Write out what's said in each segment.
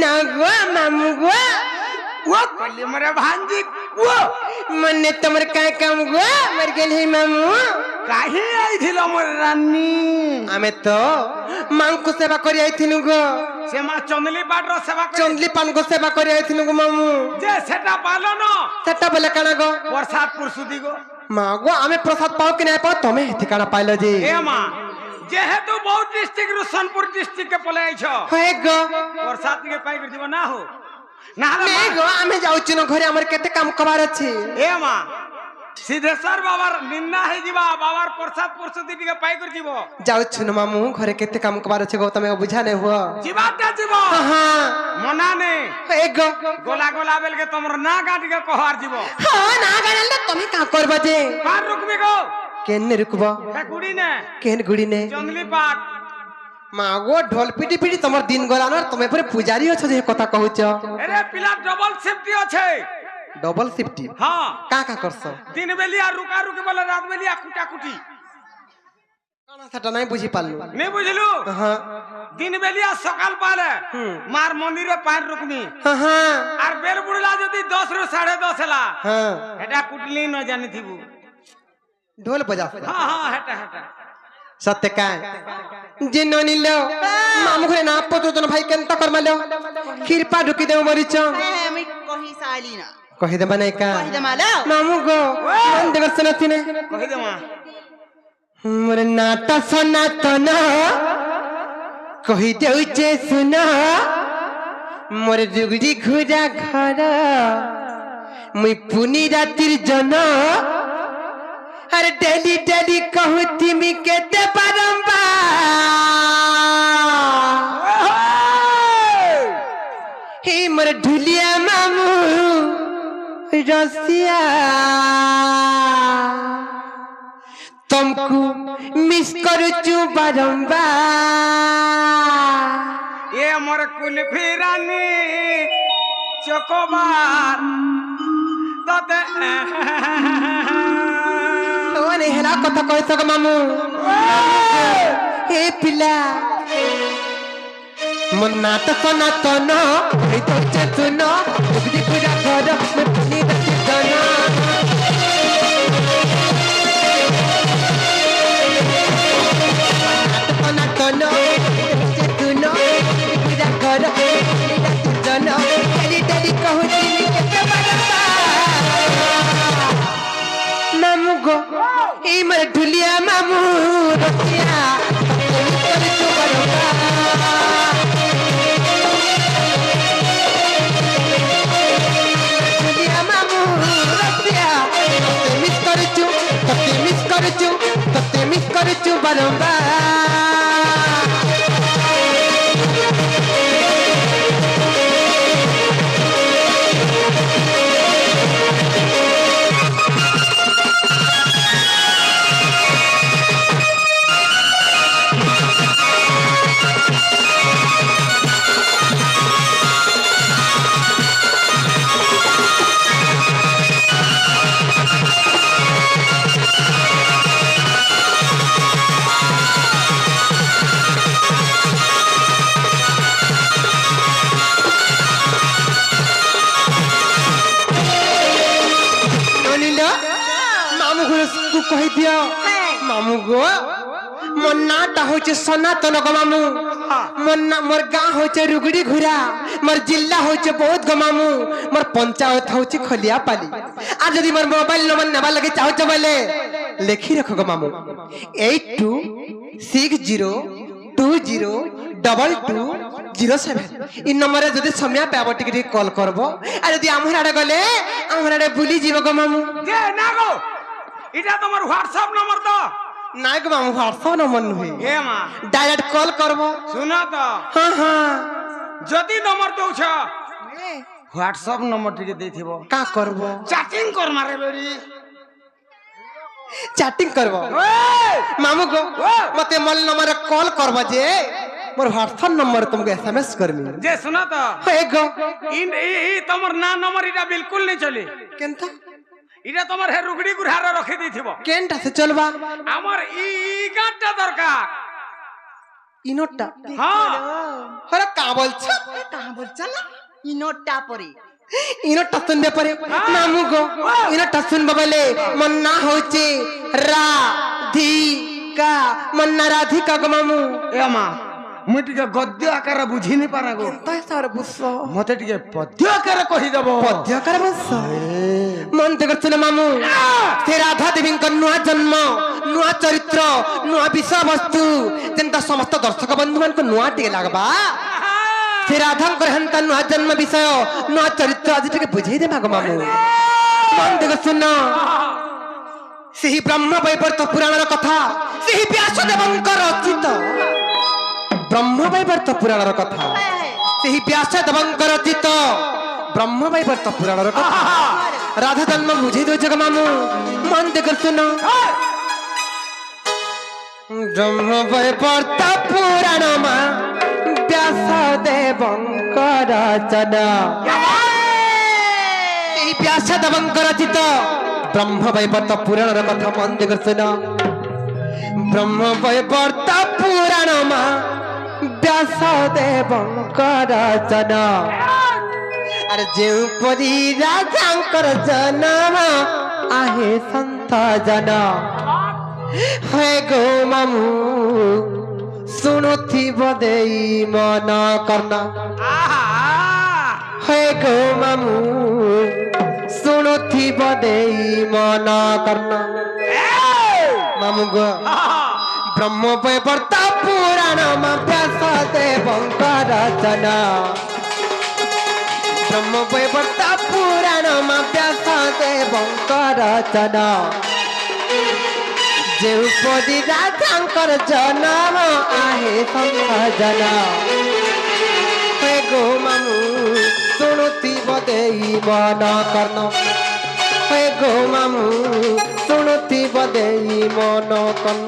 ना गो मामू गो वो कली मरे भांजी वो मने तमर काय काम गो मर गेल हे मामू काहे आई थिलो मोर रानी आमे तो मां को सेवा करी आइथिनु गो से मा चंदली पाट रो सेवा कर चंदली पान को सेवा करी आइथिनु गो मामू जे सेटा पालो न सेटा बोले काना गो प्रसाद पुरसुदी गो मां गो आमे प्रसाद पाओ कि नहीं पाओ तमे हेति काना पाइलो जी ए मां जेहेतु बहुत डिस्ट्रिक्ट रु सोनपुर डिस्ट्रिक्ट के पले आइछ हे गो प्रसाद के पाई कर दिबो ना हो ना नहीं गो आमे जाउची न घरे हमर केते काम कबार अछि ए मां सिद्धेश्वर बाबार निन्ना है जीवा बाबार प्रसाद पुरसुदी के पाई कर जीवो जाउछु न मामू घरे केते काम कबार अछि गो तमे बुझा नै हुआ जीवाटा जीवो हां मना ने हे गो गोला गोला बेल के तमर ना गाटी के कहर जीवो हां ना गानल तमे का करबा जे पार रुकबी गो केने रुकबो ए गुडी ने केन गुडी ने चंदली पाट मागो ढोल पिटी पिटी तमर दिन गला न तमे पर पुजारी अछ जे कथा कहूछ अरे पिला डबल शिफ्ट अछि डबल शिफ्टी हां का करछ दिन बेलिया रुका रुकी बोले रात बेलिया कुटा कुटी काना सटा नहीं बुझी पालु नहीं बुझलु हां दिन बेलिया सकाल पाले मार मंदिरे पार रुकमी हां हां आर बेल बुड़ला जदी 10 रु 10:30 हला हां एटा कुटली न जानि थिबु ढोल बजा हां हां हटा हटा सत्य का जिन्नोनी लो मामू घरे ना पतो तन भाई केनता कर मालो खीरपा ढुकी देव मरिच मैं कही सालीना कहि दे माने का कही दे मालो मामू गो मन देवर सनथिने कहि दे मां मोर नाता सनातन कहि देउ जे सुना मोर जुगड़ी घुरा घर मुई पुनी रातिर जन अरे डेली डेली कहू तिमी केते बारंबार हे मोर ढुलिया मामू रसिया तुमको मिस करू चू बारंबार ये मोर कुल्फी रानी चोकोबार तते ओने हेला कथा कहि सक मामू हे पिला मन नात सनातन हे तो चतुन उगदी पूरा घर में पानी दति गना सनातन चतुन पूरा घर में दति गना डेली डेली कहू तिमी केते बारंबार मामू गो ए मर ढुलिया मामू रसिया कर तो बरोबा ढुलिया मामू रसिया तते मिस कर चू बरोबा कहि दियो मामू गो मोर नाटा होचे सनातन गो मामू मोर गाँ होचे रुगड़ी घुरा मोर जिला होचे बहुत गो मामू मोर पंचायत होचे खलिया पाली आ जदी मोर मोबाइल नंबर नेबा लगे चाहो छ बोले लिखी रखो गो मामू 82602207 इन नंबर जदी समय पे आबो टिके कॉल करबो आ जदी हमराडे गले हमराडे भूली जीवो गो मामू जे ना गो इटा तोमर व्हाट्सएप नंबर तो नाइ गो मामू व्हाट्सएप नंबर नुहे हे मां डायरेक्ट कॉल करबो सुनो तो हां हां जदी नंबर दउ छ व्हाट्सएप नंबर टिके देथिबो का करबो चैटिंग कर मारे बेरी चैटिंग करबो मामू गो मते मोल नंबर कॉल करबो जे मोर व्हाट्सएप नंबर तुमको एसएमएस करमी जे सुनो तो हे गो इन ई तोमर ना नंबर इटा बिल्कुल नहीं चली केनता इटा तोमर हे रुगड़ी गुरार रखि देथिबो केनता से चलबा हमर ई गाटा दरकार ইনোটা হ্যাঁ আরে কা বলছ कहाँ बोल चला इनोटा परे ইনোটা শুনবে পরে মামু গো ইনোটা শুনবে বলে মন না হচ্ছে রাধিকা মন না রাধিকা গো মামু এ মা মুই টিকে গদ্য আকার বুঝি নি পারা গো তাই সার বুঝছ মতে টিকে পদ্য আকার কহি দেব পদ্য করে বুঝছ মন থেকে করছ না মামু সে রাধা দেবীଙ୍କ নূଆ জন্ম নূଆ চরিত্র নূଆ বিষয়বস্তু যেটা সমস্ত দর্শক বন্ধু ମାନଙ୍କୁ নୂଆ ଟିକେ লাগবা ସେ ରାଧାଙ୍କର ହେନ୍ତା ନୂଆ ଜନ୍ମ ବିଷୟ ନୂଆ ଚରିତ୍ର ଆଜି ଟିକେ ବୁଝେଇ ଦେବା ଗো ମାମୁ ମନ ଦେଖ ଶୁନ ସେହି ବ୍ରହ୍ମ ବୈବର୍ତ ପୁରାଣର କଥା ସେହି ବ୍ୟାସଦେବଙ୍କ ରଚିତ ବ୍ରହ୍ମ ବୈବର୍ତ ପୁରାଣର କଥା ସେହି ବ୍ୟାସଦେବଙ୍କ ରଚିତ ବ୍ରହ୍ମ ବୈବର୍ତ ପୁରାଣର କଥା ରାଧା ଜନ୍ମ ବୁଝେଇ ଦଉଛ ଗো ମାମୁ ମନ ଦେଖ ଶୁନ ବ୍ରହ୍ମ ବୈବର୍ତ ପୁରାଣ ମା ବ୍ୟାସଦେବଙ୍କ ରଚନା এই ব্যাসদেবଙ୍କ রচিত ব্রহ্ম বৈবর্ত পুরাণର কথা মন দিয়ে শুন ব্রহ্ম বৈবর্ত পুরাণ মা ব্যাসদেবଙ୍କ রচনা আর যেপরি রাজাঙ্কর জন্ম আহে সন্ত জন হয়ে গো মামু শুনুথিব দেই মন কর্ণ হে গো মামু শুনুথিব দেই মন কর্ণ মামু গো ব্রহ্ম বৈবর্ত পুরাণ মা ব্যাসদেবଙ୍କ রচনা ব্রহ্ম বৈবর্ত পুরাণ মা ব্যাসদেবଙ୍କ রচনা যেপরি রাজাঙ্কর জন্ম আহে সন্ত জন হে গো মামু শুনুথিব দেই মন কর্ণ হে গো মামু শুনুথিব দেই মন কর্ণ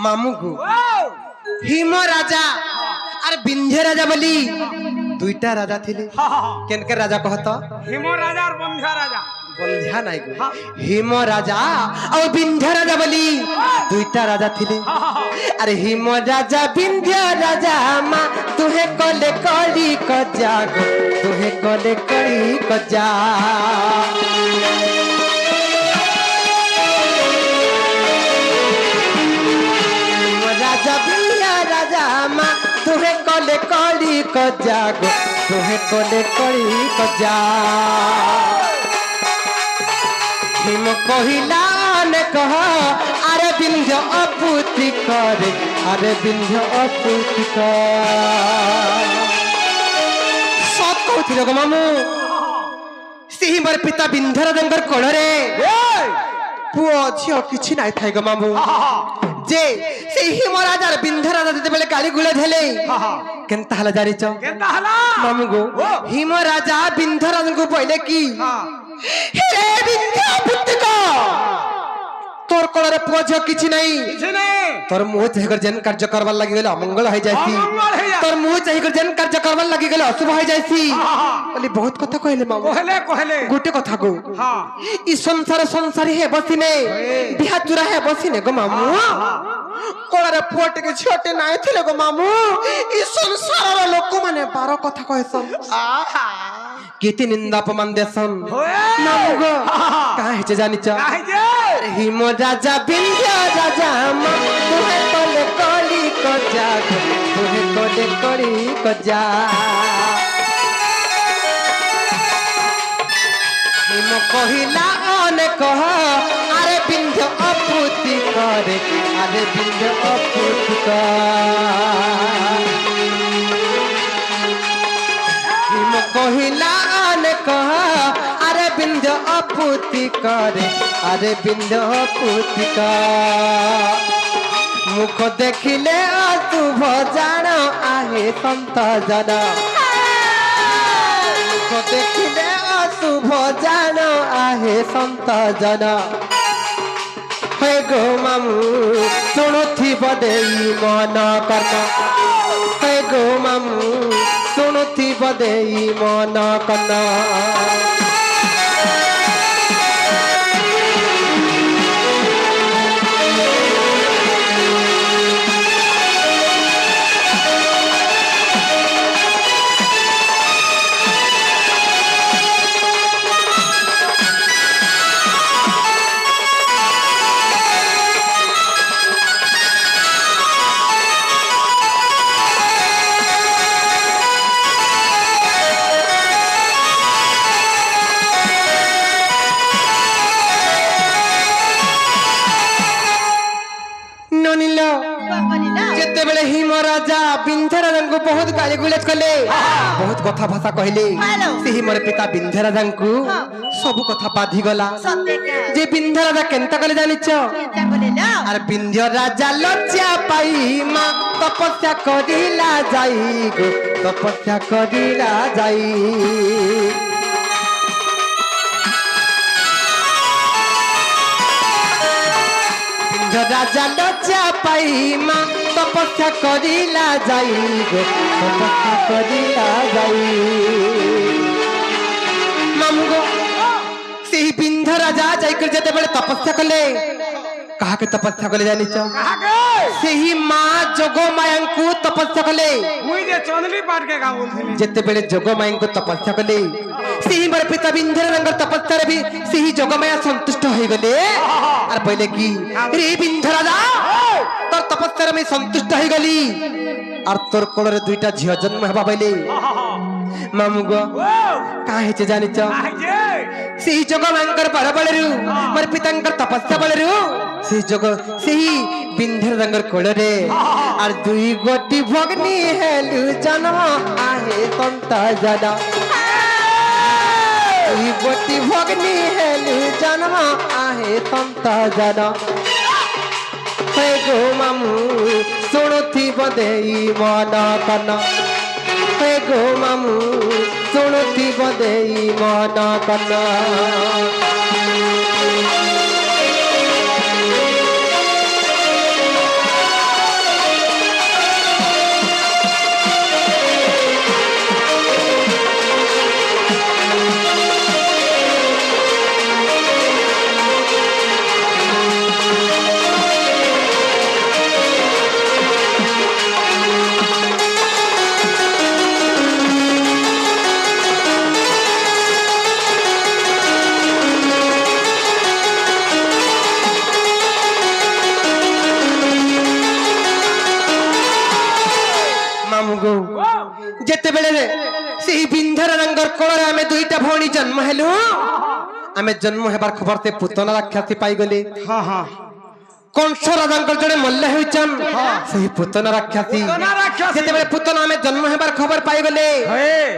মামুগু হিম রাজা আর বিন্ধ্য রাজা বলি দুইটা রাজা থিলে কেনকে রাজা কহত হিম রাজার বন্ধা রাজা বন্ধ্যা নাই গো হিম রাজা আর বিন্ধ্য রাজা বলি দুইটা রাজা থিলে আরে হিম রাজা বিন্ধ্য রাজা মা তুহে কলে করি কজা গো তুহে কলে করি কজা রাজা বিয়া রাজা মা তুহে কলে করি কজা গো তুহে কলে করি কজা হিম কহিলা নে কহ আরে বিন্ধ্য অপুতি করে আরে বিন্ধ্য অপুতি সত কହୁଥିଲେ গো মামু ସେହି ମୋର ପିତା ବିନ୍ଧ୍ୟରାଜଙ୍କର କୋଳରେ ପୁଅ ଝିଅ କିଛି ନାଇଁ ଥାଏ ଗো ମାମୁ যে সেই হিমরাজার বিন্ধ্যরাজা যেতেবেলে গালি গুলে ধেলে কেনতা হলা জানিছ কেনতা হলা মামু গো হিমরাজা বিন্ধ্যরাজଙ୍କୁ বইলে কি হে বিন্ধ্য পুত্রিক তোর কোଳରେ পুଅ ଝିଅ କିଛି নাই কিছু নেই তোর মুহ চাহিকর যেন কার্য করবার লাগি গেলে অমঙ্গল হয়ে যাইছি অমঙ্গল হয়ে যায়। তোর মুহ চাহিকর যেন কার্য করবার লাগি গেলে অশুভ হয়ে যাইছি বলি বহুত কথা কইলে মামু কহলে কহলে গোটে কথা গো হ্যাঁ ই সংসার সংসারী হে বসিনে বিহা চুরা হে বসিনে গো মামু কোଳରେ পুଅ ଟିକେ ଝିଅଟେ ନାଇଁ ଥିଲେ গো মামু ଇ ସଂସାରର ଲୋକମାନେ ବାର କଥା କହେସନ୍ କେତେ ନିନ୍ଦା ଅପମାନ ଦେସନ୍ ମାମୁ ଗো କାହା ହେଇଛେ ଜାଣିଛ কাহে যে হিম রাজা বিন্ধ্য রাজা মা তুহে কলে কলি কজা তুহে কলে কলি কজা হিম কহিলা অনেক আরে বিন্ধ্য অপুতি করে আরে বিন্ধ্য অপুতি হিম কহিলা অনেক আরে বিন্ধ্য অপুতি করে আরে বিন্ধ্য অপুতি মুখ দেখিলে অশুভ জান আহে সন্ত জন মুখ দেখিলে অশুভ জান আহে সন্ত জন হে গো মামু শুণুথিব দেই মন কর্ণ হে গো মামু শুণুথিব দেই মন কর্ণ যেতেবেলে হিম রাজা বিন্ধ্যরাজাଙ୍କୁ ବହୁତ ଗାଳି ଗୁଲେଜ କଲେ ବହୁତ କଥା ଭାଷା କହିଲେ ସେହି ମୋର ପିତା ବିନ୍ଧ୍ୟରାଜାଙ୍କୁ ସବୁ କଥା ବାଧିଗଲା ଯେ ବିନ୍ଧ୍ୟରାଜା କେନ୍ତା କଲେ ଜାଣିଛ ଆରେ ବିନ୍ଧ୍ୟ ରାଜା ଲଜ୍ଜା ପାଇ ମା ତପସ୍ୟା କରିଲା ଯାଇ ଗো ତପସ୍ୟା କରିଲା ଯାଇ রাজা লজ্জা পাই মা তপস্যা করিলা যাই গো তপস্যা করিলা যাই মামু গো সেই বিন্ধ্য রাজা যাইকরি যেতেবেলে তপস্যা কলে কাহাকে তপস্যা কলে জানিছ সেই মা যোগমায়াଙ୍କୁ তপস্যা কলে মুই যে চন্দ্রী পাটকে গাউলছিলি যেতেবেলে যোগমায়াଙ୍କୁ তপস্যা কলে সেই মোর পিতা বিন্ধ্যরাজাঙ্কর তপস্যারে বি সেই যোগমায়া সন্তুষ্ট হয়ে গলে আর বলে কি রে বিন্ধ্যরাজা তোর তপস্যারে আমি সন্তুষ্ট হয়ে গলি আর তোর কোলরে দুইটা ঝিও জন্ম হবা বলে মামু গো কাহে হেছে জানিছ সেই যোগমায়াঙ্কর বড়বড়রু মোর পিতাঙ্কর তপস্যা বড়রু সেই বিন্ধ্যরাজাঙ্কর কোলরে আর দুই গোটি ভগ্নি হেলু জন্ম আহে সন্ত জন দুই গোটি ভগ্নি হেলু জন্ম আহে সন্ত জন হে গো মামু শুণুথিব দেই মন কর্ণ হে গো মামু শুণুথিব দেই মন কর্ণ যেতেবেলে সেই বিন্ধ্যরাজাঙ্কর কোଳରେ ଆମେ দুইটা ভଉଣୀ জন্ম হেলু ଆମେ জন্ম হেবার খবর তে পুতনা রাক্ষসী পাইগলে কংস রাজাঙ্কর জনে মল্ল হেউছন সেই পুতনা রাক্ষসী যেতেবেলে পুতনা ଆମେ জন্ম হেবার খবর পাইগলে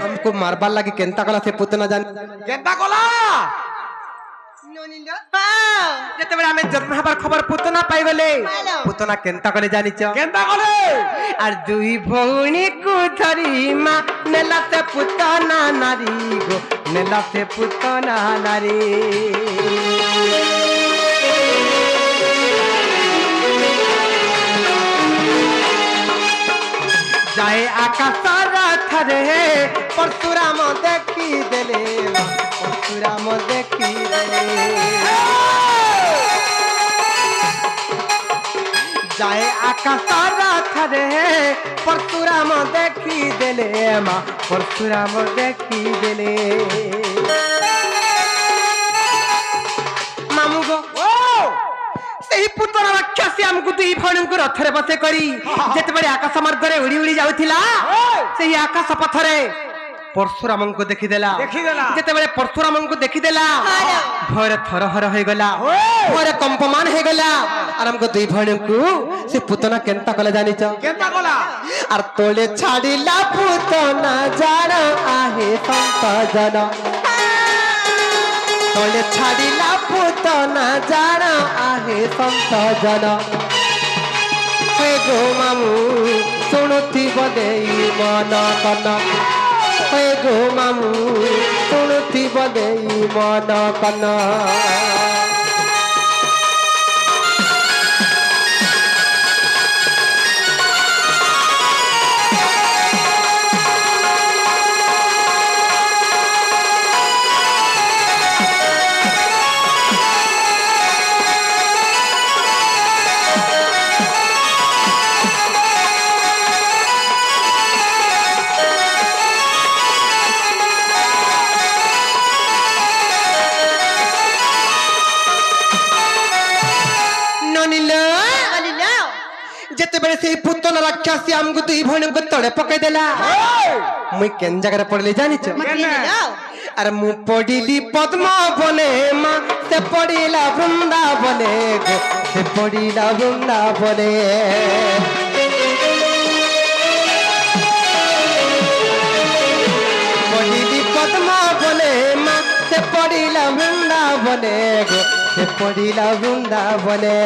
हमको मारबार লাগি কেনতা কলা সে পুতনা জান কেনতা কলা যেতেবেলে আমি জন্ম হেবার খবর পুতনা পাইগলে পুতনা কেনতা করে জানিছ কেনতা কলে আর দুই ভৌণী কু ধরি মা নেলা সে পুতনা নারী গো নেলা সে পুতনা নারী যায় আকাশর থরে পরশুরাম দেখি দেলে পরশুরাম দেখি দেলে যায় আকাশর থরে পরশুরাম দেখি দেলে মা পরশুরাম দেখি দেলে মামু গো সেই পুতনা রাক্ষসী আমକୁ ଦୁଇ ଭଉଣୀଙ୍କୁ ରଥରେ ବସେ କରି ଯେତେବେଳେ ଆକାଶ ମାର୍ଗରେ ଉଡ଼ି ଉଡ଼ି ଯାଉଥିଲା ସେହି ଆକାଶ ପଥରେ ପରଶୁରାମଙ୍କୁ ଦେଖିଦେଲା ଯେତେବେଳେ ପରଶୁରାମଙ୍କୁ ଦେଖିଦେଲା ଭୟରେ ଥରହର ହେଇଗଲା ଭୟରେ କମ୍ପମାନ ହେଇଗଲା আর আমগো দুই ভଉଣୀଙ୍କୁ ସେ ପୁତନା କେନ୍ତା କଲେ ଜାଣିଛ কেনতা কলা আর তোলে ছাড়িলা পুতনা জান আহে সন্ত জন তোলে ছাড়িলা পুতনা জান আহে সন্ত জন ହେ ଗୋ ମାମୁ ଶୁଣୁଥିବ ଦେଇ ମନ କନ ହେ ଗୋ ମାମୁ ଶୁଣୁଥିବ ଦେଇ ମନ କନ ଯେତେବେଳେ ସେଇ ପୁତନ ରାକ୍ଷାସୀ ଆମକୁ ଦୁଇ ଭଉଣୀଙ୍କୁ ତଳେ ପକେଇ ଦେଲା ମୁଇଁ କେନ୍ ଜାଗାରେ ପଡିଲି ଜାଣିଛ ଆରେ ମୁଁ ପଡିଲି ପଦ୍ମ ବନେ ମା ସେ ପଡିଲା ବୃନ୍ଦାବନେ ସେ ପଡିଲା ବୃନ୍ଦାବନେ ପଡିଲି ପଦ୍ମ ବନେ ମା ସେ ପଡିଲା ବୃନ୍ଦାବନେ ସେ ପଡିଲା ବୃନ୍ଦାବନେ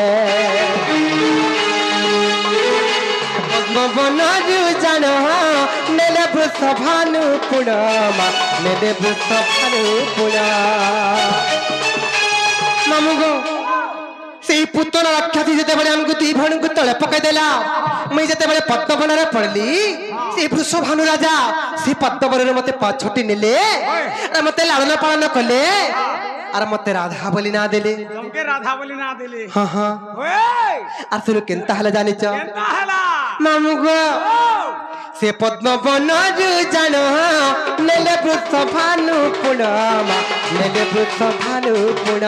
ପଦ୍ମବନରୁ ଜାଣ ନେଲେ ବୃଷଭାନୁ ପୁଣ ନେଲେ ବୃଷଭାନୁ ପୁଣ ମାମୁ ଗো ସେଇ ପୁତନ ରାକ୍ଷାସୀ ଯେତେବେଳେ ଆମକୁ ଦୁଇ ଭଉଣୀଙ୍କୁ ତଳେ ପକେଇ ଦେଲା ମୁଇଁ ଯେତେବେଳେ ପଦ୍ମବନରେ ପଡିଲି ସେଇ ବୃଷଭାନୁ ରାଜା ସେଇ ପଦ୍ମବନରେ ମତେ ଛୁଟି ନେଲେ ମତେ ଲାଳନ ପାଳନ କଲେ আর মতে রাধা বলি না দিলে তোমকে রাধা বলি না দিলে হ্যাঁ হ্যাঁ ওই আর তুই কেনতা হলে জানিছ কেনতা হলা মামু গো সে পদ্মবনরু জান নেলে বৃষভানু পুণমা নেলে বৃষভানু পুণ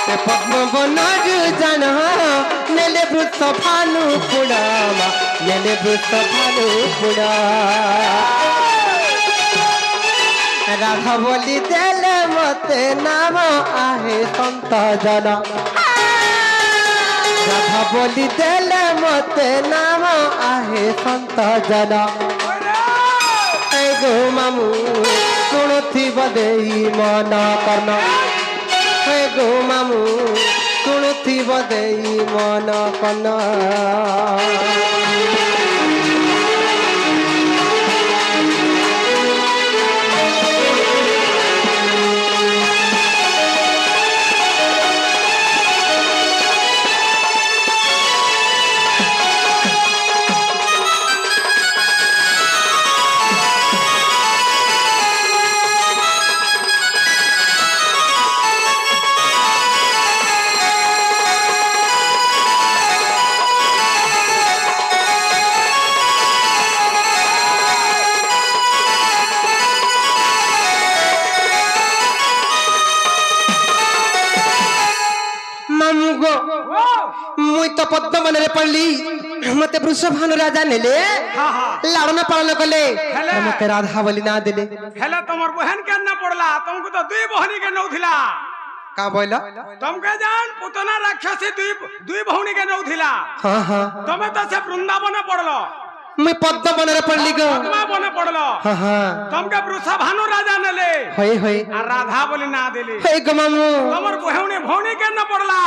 সে পদ্মবনরু জান নেলে বৃষভানু পুণমা নেলে বৃষভানু পুণ রাধা বলি দেলে মতে নাম আহে সন্ত জন রাধা বলি দেলে মতে নাম আহে সন্ত জন এই গো মামু শুণুথিব দেই মন কর্ণ হে গো মামু শুণুথিব দেই মন কর্ণ মুই তো পদ্মবନରେ পড়লি মতে বৃষভানু রাজা নেলে লালন পালন কলে মতে রাধা বলি না দিলে হেলে তোমার বহন কেন না পড়লা তোমাকে তো দুই বহনী কে নউথিলা কা বইল তোমাকে জান পুতনা রাক্ষসী দুই বহনী কে নউথিলা হ্যাঁ হ্যাঁ তুমি তো সে বৃন্দাবনে পড়লো মুই পদ্মবନରେ পড়লি গো পদ্মবনে পড়লো হ্যাঁ হ্যাঁ তোমাকে বৃষভানু রাজা নেলে হই হই আর রাধা বলি না দিলে হই গো মামু তোমার ভৌনী কেন না পড়লা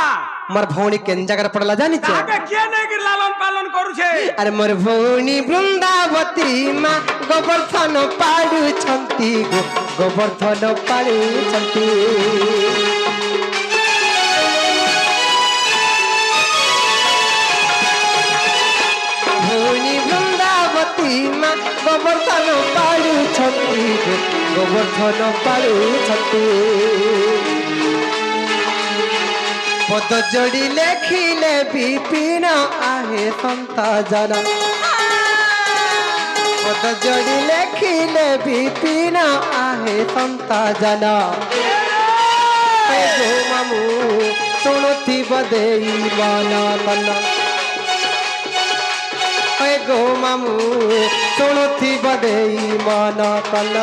মোর ভৌণী কেন জায়গায় পড়লা জানিছ তাকে কে নেকি লালন পালন করুছে আরে মোর ভৌণী বৃন্দাবতী মা গোবর্ধন পাড়ুছন্তি গো গোবর্ধন পাড়ুছন্তি ভৌণী বৃন্দাবতী মা গোবর্ধন পাড়ুছন্তি গো গোবর্ধন পাড়ুছন্তি পদ যোড়ি লেখিলে বিপিন আহে সন্ত জন পদ যোড়ি লেখিলে বিপিন আহে সন্ত জন গো মামু শুণুথিব দেই মন কন গো মামু শুণুথিব দেই মন কন